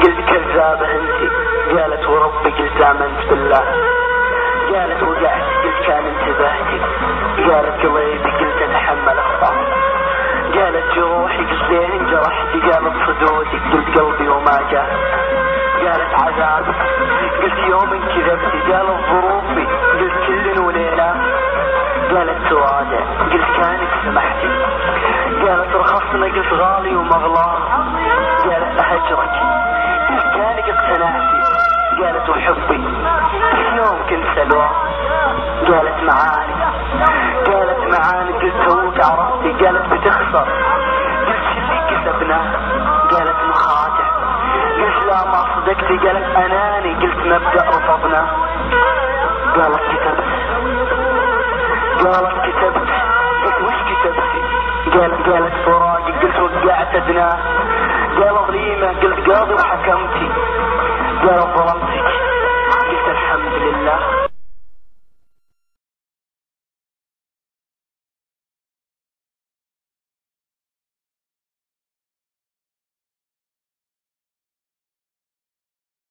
قلت كذابة انتي. قالت وربي قلت آمنت بالله. قالت وقعت قلت كان انتبهتي. قالت قليبي قلت اتحمل اخطاء. قالت جروحي قلت ليه انجرحتي. قالت صدودي قلت قلبي وما جاء. قالت عذابي قلت يوم كذبتي. قالت ظروفي قلت كل وليلة. قالت توادع قلت كانك سمحتي. قالت رخصنا قلت غالي ومغلاه. قالت اهجرك قلت كانك اقتنعتي. قالت وحبي قلت يوم كنت سلوى. قالت معاني قلت توك عرفتي. قالت بتخسر قلت شلي كسبناه. قالت مخادع قلت لا ما صدقتي. قالت اناني قلت مبدأ رفضناه. قالت كتبت قلت وش كتبتي. قالت فراقي قلت وقعت ادناه. قالت ظليمة قلت قاضي وحكمتي. قالت ظلمت